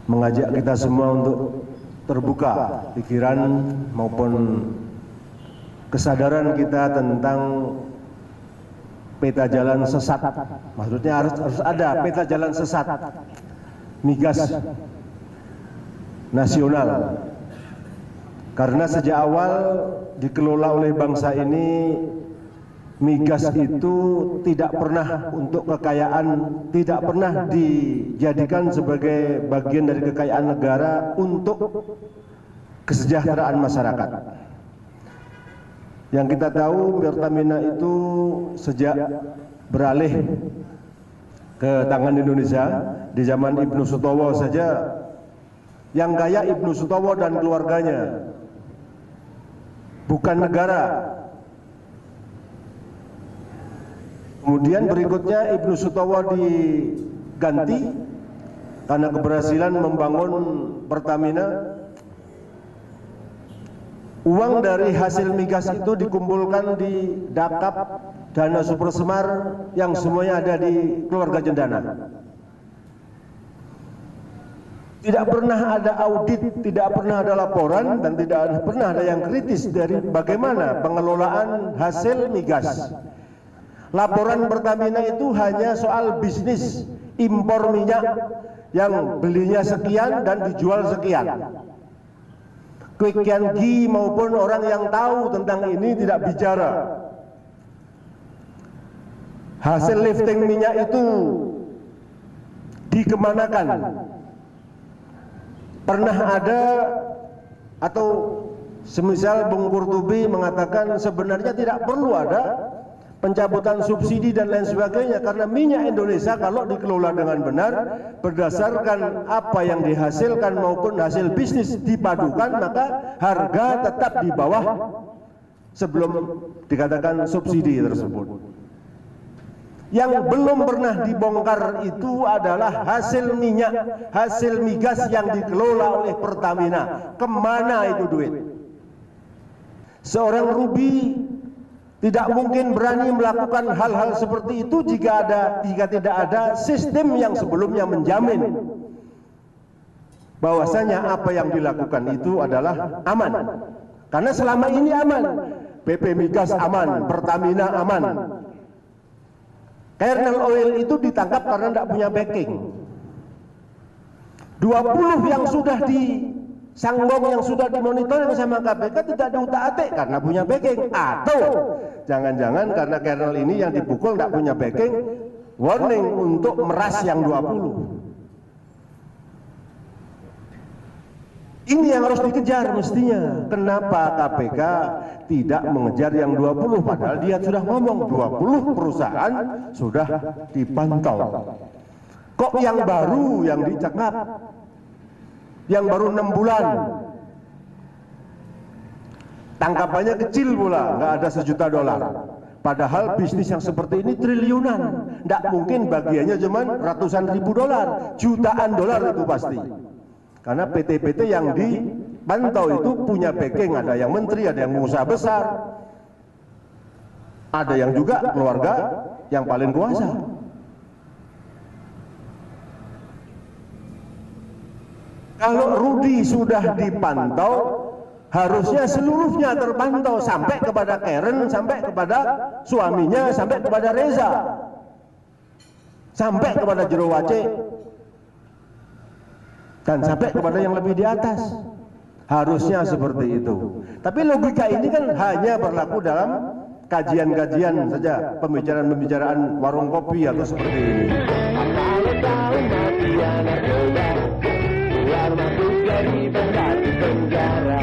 mengajak kita semua untuk terbuka pikiran maupun kesadaran kita tentang peta jalan sesat. Maksudnya harus ada peta jalan sesat migas nasional. Karena sejak awal dikelola oleh bangsa ini, migas itu tidak pernah untuk kekayaan, tidak pernah dijadikan sebagai bagian dari kekayaan negara untuk kesejahteraan masyarakat. Yang kita tahu Pertamina itu sejak beralih ke tangan Indonesia di zaman Ibnu Sutowo saja, yang kaya Ibnu Sutowo dan keluarganya, bukan negara. Kemudian berikutnya Ibnu Sutowo diganti karena keberhasilan membangun Pertamina. Uang dari hasil migas itu dikumpulkan di Dakap, Dana Super Semar, yang semuanya ada di keluarga Cendana. Tidak pernah ada audit, tidak pernah ada laporan, dan tidak pernah ada yang kritis dari bagaimana pengelolaan hasil migas. Laporan Pertamina itu hanya soal bisnis impor minyak yang belinya sekian dan dijual sekian. Kwek Kian Gi maupun orang yang tahu tentang ini tidak bicara. Hasil lifting minyak itu dikemanakan? Pernah ada atau semisal Bung Qurtubi mengatakan sebenarnya tidak perlu ada pencabutan subsidi dan lain sebagainya, karena minyak Indonesia kalau dikelola dengan benar berdasarkan apa yang dihasilkan maupun hasil bisnis dipadukan, maka harga tetap di bawah sebelum dikatakan subsidi tersebut. Yang belum pernah dibongkar itu adalah hasil minyak, hasil migas yang dikelola oleh Pertamina. Kemana itu duit? Seorang Ruby tidak mungkin berani melakukan hal-hal seperti itu jika tidak ada sistem yang sebelumnya menjamin bahwasanya apa yang dilakukan itu adalah aman. Karena selama ini aman, PP Migas aman, Pertamina aman. Kernel Oil itu ditangkap karena tidak punya backing. 20 yang sudah Sangbong yang sudah dimonitoring sama KPK tidak diutak-atik karena punya backing, atau jangan-jangan karena kernel ini yang dipukul tidak punya backing, warning untuk meras yang 20. Ini yang harus dikejar mestinya. Kenapa KPK tidak mengejar yang 20, padahal dia sudah ngomong 20 perusahaan sudah dipantau. Kok yang baru yang dicekap? Yang baru 6 bulan, tangkapannya kecil pula, nggak ada $1 juta. Padahal bisnis yang seperti ini triliunan, nggak mungkin bagiannya cuma ratusan ribu dolar, jutaan dolar itu pasti. Karena PT-PT yang dipantau itu punya backing, ada yang menteri, ada yang pengusaha besar, ada yang juga keluarga yang paling kuasa. Kalau Rudi sudah dipantau, harusnya seluruhnya terpantau sampai kepada Karen, sampai kepada suaminya, sampai kepada Reza, sampai kepada Jero Wace, dan sampai kepada yang lebih di atas. Harusnya seperti itu. Tapi logika ini kan hanya berlaku dalam kajian-kajian saja, pembicaraan-pembicaraan warung kopi atau seperti ini. Masuk dari penjara.